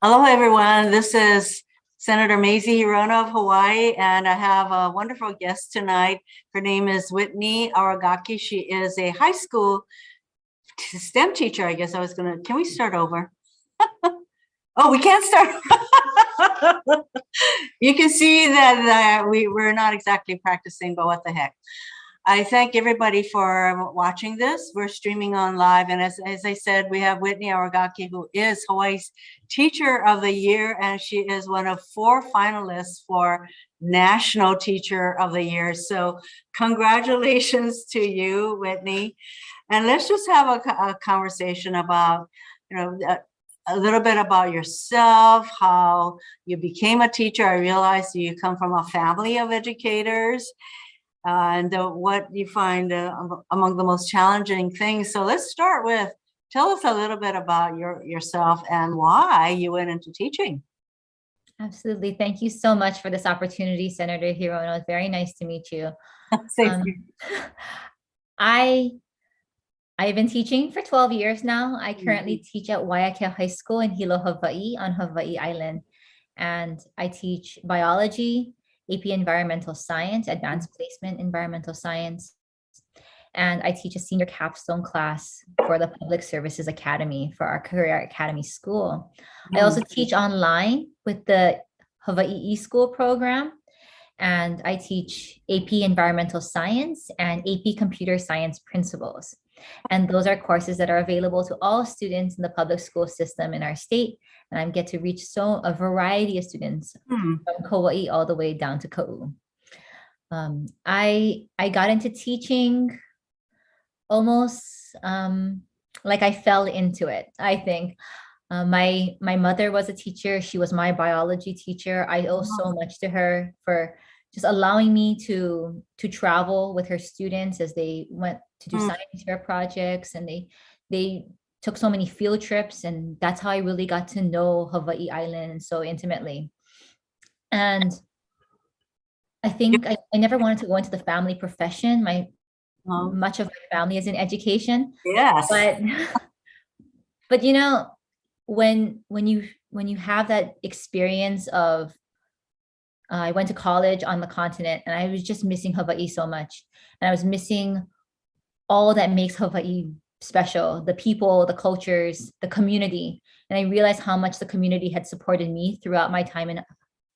Aloha, everyone. This is Senator Mazie Hirono of Hawaii, and I have a wonderful guest tonight. Her name is Whitney Aragaki. She is a high school STEM teacher. I guess I was going to, can we start over? Oh, we can't start. You can see that we're not exactly practicing, but what the heck. I thank everybody for watching this. We're streaming on live. And as I said, we have Whitney Aragaki, who is Hawaii's Teacher of the Year. And she is one of 4 finalists for National Teacher of the Year. So congratulations to you, Whitney. And let's just have a conversation about, a little bit about yourself, how you became a teacher. I realized you come from a family of educators. And what you find among the most challenging things. So let's start with, tell us a little bit about yourself and why you went into teaching. Absolutely. Thank you so much for this opportunity, Senator Hirono. It's very nice to meet you. Thank you. I've been teaching for 12 years now. I currently teach at Waiakea High School in Hilo, Hawaii, on Hawaii Island. And I teach biology, AP Environmental Science, Advanced Placement Environmental Science. And I teach a senior capstone class for the Public Services Academy for our Career Academy School. I also teach online with the Hawaii eSchool program. And I teach AP Environmental Science and AP Computer Science Principles. And those are courses that are available to all students in the public school system in our state. And I get to reach a variety of students from Kauai all the way down to Ka'u. I got into teaching almost like I fell into it, I think. My mother was a teacher. She was my biology teacher. I owe so much to her for just allowing me to travel with her students as they went to do science fair projects, and they took so many field trips, and that's how I really got to know Hawaii Island so intimately. And I think I never wanted to go into the family profession. Much of my family is in education. Yes. But when you have that experience of I went to college on the continent, and I was just missing Hawaii so much. And I was missing all that makes Hawaii special, the people, the cultures, the community. And I realized how much the community had supported me throughout my time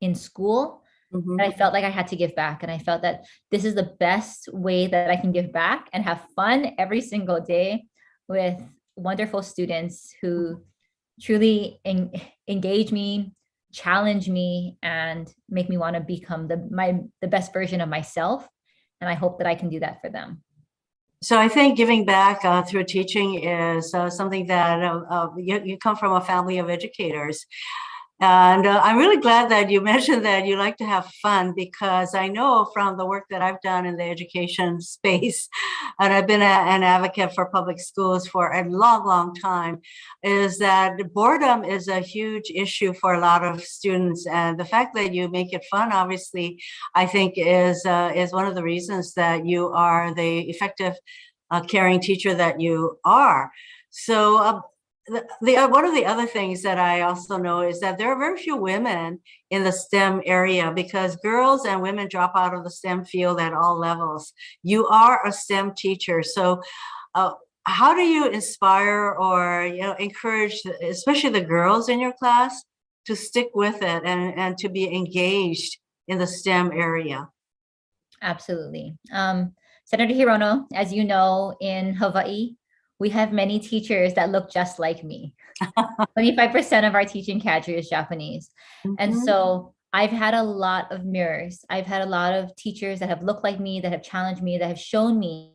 in school. And I felt like I had to give back. And I felt that this is the best way that I can give back and have fun every single day with wonderful students who truly engage me, challenge me, and make me want to become the best version of myself. And I hope that I can do that for them. So I think giving back through teaching is something that you come from a family of educators. And I'm really glad that you mentioned that you like to have fun, because I know from the work that I've done in the education space, and I've been an advocate for public schools for a long, long time, is that boredom is a huge issue for a lot of students. And the fact that you make it fun, obviously, I think is one of the reasons that you are the effective caring teacher that you are. So one of the other things that I also know is that there are very few women in the STEM area, because girls and women drop out of the STEM field at all levels. You are a STEM teacher. So how do you inspire or encourage, especially the girls in your class, to stick with it and to be engaged in the STEM area? Absolutely. Senator Hirono, as you know, in Hawaii, we have many teachers that look just like me. 25% of our teaching cadre is Japanese. And so I've had a lot of mirrors. I've had a lot of teachers that have looked like me, that have challenged me, that have shown me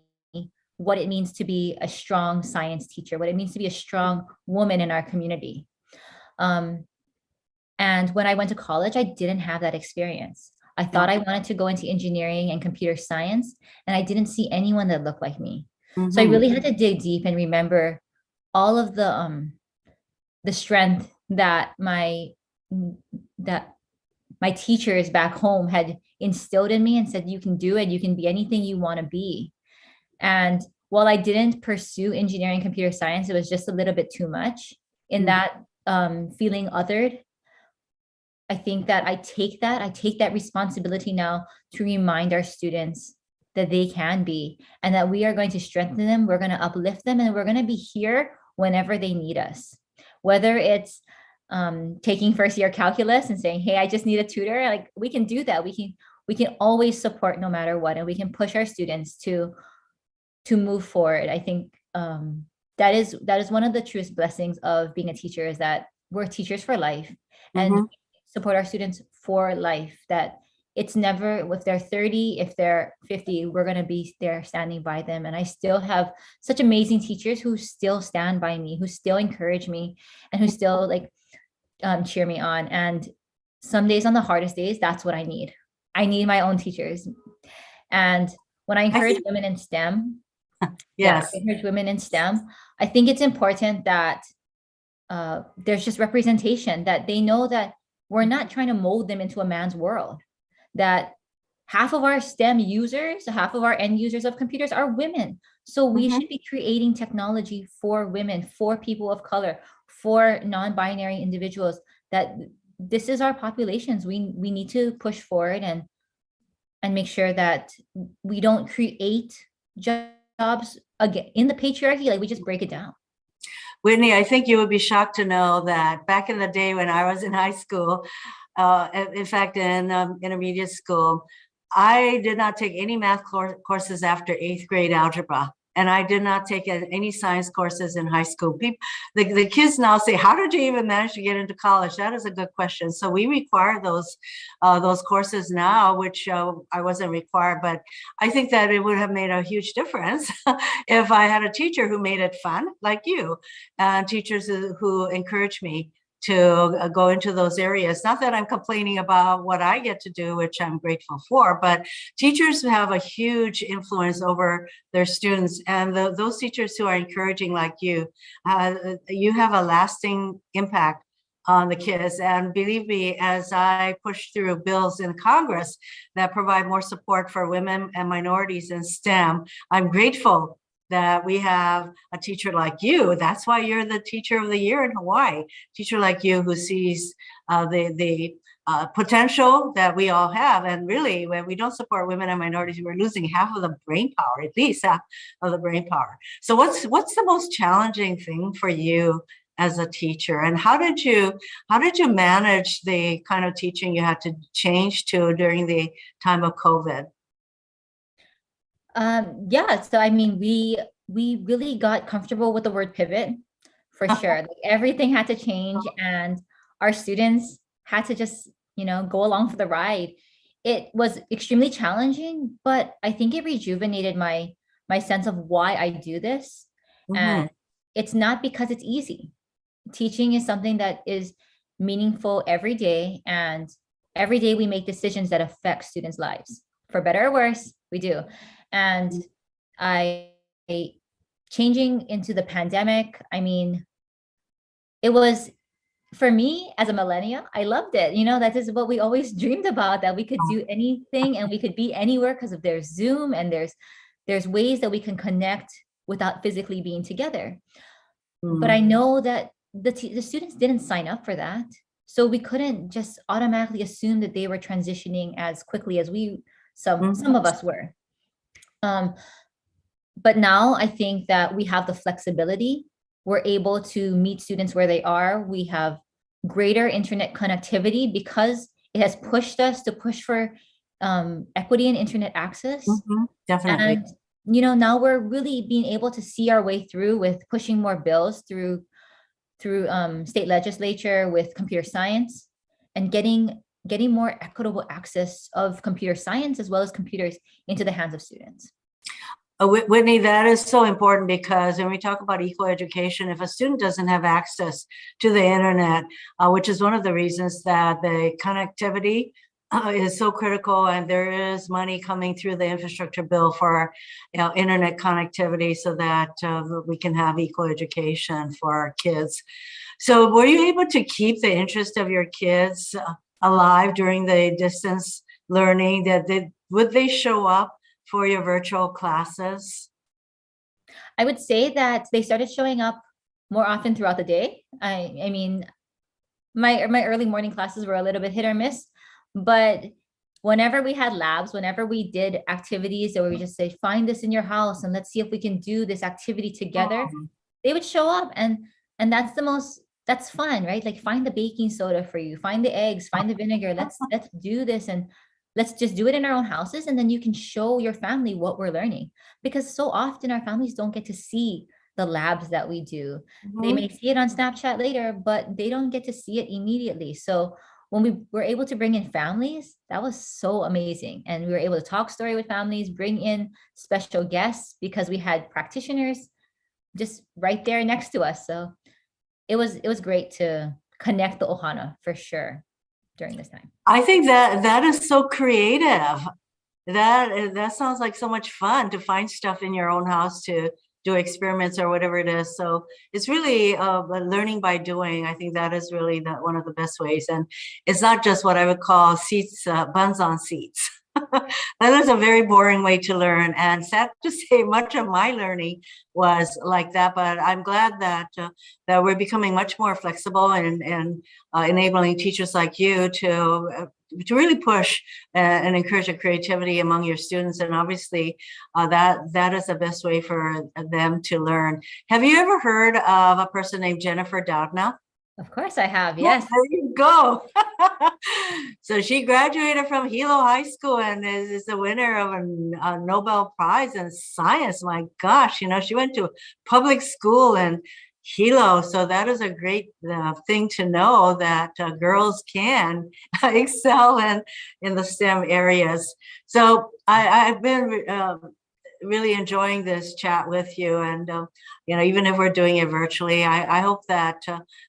what it means to be a strong science teacher, what it means to be a strong woman in our community. And when I went to college, I didn't have that experience. I thought I wanted to go into engineering and computer science, and I didn't see anyone that looked like me. So I really had to dig deep and remember all of the strength that my teachers back home had instilled in me and said, you can do it. You can be anything you want to be. And while I didn't pursue engineering and computer science, it was just a little bit too much in that feeling othered, I think that I take that responsibility now to remind our students that they can be, and that we are going to strengthen them, we're going to uplift them, and we're going to be here whenever they need us. Whether it's taking first year calculus and saying, hey, I just need a tutor, like we can do that. We can always support no matter what, and we can push our students to move forward. I think that is one of the truest blessings of being a teacher, is that we're teachers for life, and support our students for life. That it's never, if they're 30, if they're 50, we're going to be there standing by them. And I still have such amazing teachers who still stand by me, who still encourage me, and who still like cheer me on. And some days, on the hardest days, that's what I need. I need my own teachers. And when I encourage women in STEM, yes, encourage women in STEM, I think it's important that there's just representation, that they know that we're not trying to mold them into a man's world, that half of our STEM users, half of our end users of computers are women. So we should be creating technology for women, for people of color, for non-binary individuals, that this is our populations. We need to push forward and make sure that we don't create jobs again in the patriarchy, like we just break it down. Whitney, I think you would be shocked to know that back in the day when I was in high school, in fact, in intermediate school, I did not take any math courses after 8th grade algebra. And I did not take any science courses in high school. The kids now say, how did you even manage to get into college? That is a good question. So we require those courses now, which I wasn't required, but I think that it would have made a huge difference if I had a teacher who made it fun, like you, and teachers who encouraged me to go into those areas. Not that I'm complaining about what I get to do, which I'm grateful for, but teachers have a huge influence over their students. And those teachers who are encouraging like you have a lasting impact on the kids. And believe me, as I push through bills in Congress that provide more support for women and minorities in STEM, I'm grateful that we have a teacher like you. That's why you're the teacher of the year in Hawaii. Teacher like you who sees the potential that we all have. And really, when we don't support women and minorities, we're losing half of the brain power, at least half of the brain power. So what's the most challenging thing for you as a teacher? And how did you manage the kind of teaching you had to change to during the time of COVID? So I mean, we really got comfortable with the word pivot, for sure. Like everything had to change, and our students had to just, go along for the ride. It was extremely challenging, but I think it rejuvenated my sense of why I do this. And it's not because it's easy. Teaching is something that is meaningful every day, and every day we make decisions that affect students' lives, for better or worse, we do. And I changing into the pandemic, I mean, it was, for me as a millennial, I loved it. That is what we always dreamed about, that we could do anything and we could be anywhere because of there's Zoom, and there's ways that we can connect without physically being together. But I know that the students didn't sign up for that. So we couldn't just automatically assume that they were transitioning as quickly as some of us were. But now I think that we have the flexibility. We're able to meet students where they are. We have greater internet connectivity because it has pushed us to push for equity and internet access. Definitely. And now we're really being able to see our way through with pushing more bills through state legislature with computer science, and getting more equitable access of computer science as well as computers into the hands of students. Whitney, that is so important, because when we talk about equal education, if a student doesn't have access to the internet, which is one of the reasons that the connectivity is so critical, and there is money coming through the infrastructure bill for internet connectivity so that we can have equal education for our kids. So were you able to keep the interest of your kids alive during the distance learning? Would they show up for your virtual classes? I would say that they started showing up more often throughout the day. I mean, my early morning classes were a little bit hit or miss, but whenever we had labs, whenever we did activities that we just say, find this in your house and let's see if we can do this activity together, Oh, they would show up, and that's fun, right? Like find the baking soda for you, find the eggs, find the vinegar. Let's do this, and let's just do it in our own houses, and then you can show your family what we're learning, because so often our families don't get to see the labs that we do. They mhm. may see it on Snapchat later, but they don't get to see it immediately. So when we were able to bring in families, that was so amazing. And we were able to talk story with families, bring in special guests because we had practitioners just right there next to us. So it was great to connect the ohana for sure during this time. I think that that is so creative. That sounds like so much fun to find stuff in your own house to do experiments or whatever it is. So it's really learning by doing. I think that is really one of the best ways. And it's not just what I would call seats, buns on seats. That is a very boring way to learn. And sad to say, much of my learning was like that. But I'm glad that we're becoming much more flexible and enabling teachers like you to really push and encourage the creativity among your students. And obviously, that is the best way for them to learn. Have you ever heard of a person named Jennifer Doudna? Of course I have, Yeah, yes. there you go. So she graduated from Hilo High School and is the winner of a Nobel Prize in science. My gosh, she went to public school in Hilo. So that is a great thing to know that girls can excel in the STEM areas. So I've been really enjoying this chat with you. And, even if we're doing it virtually, I hope that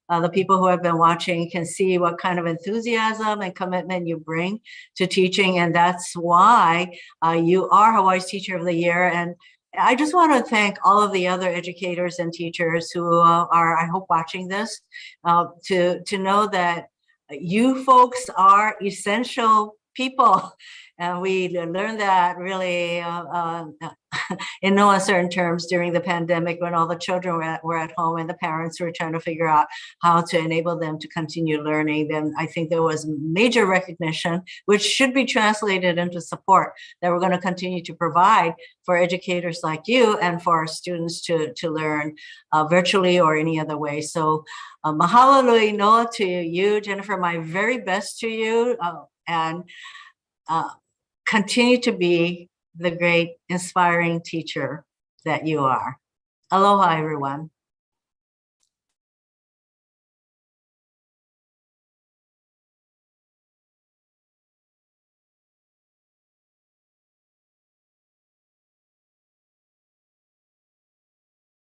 the people who have been watching can see what kind of enthusiasm and commitment you bring to teaching. And that's why you are Hawaii's Teacher of the Year. And I just want to thank all of the other educators and teachers who are, I hope, watching this to know that you folks are essential people. And we learned that really in no uncertain terms during the pandemic when all the children were at home and the parents were trying to figure out how to enable them to continue learning. Then I think there was major recognition, which should be translated into support that we're going to continue to provide for educators like you and for our students to learn virtually or any other way. So mahalo nui noa to you, Jennifer, my very best to you. And continue to be the great, inspiring teacher that you are. Aloha, everyone.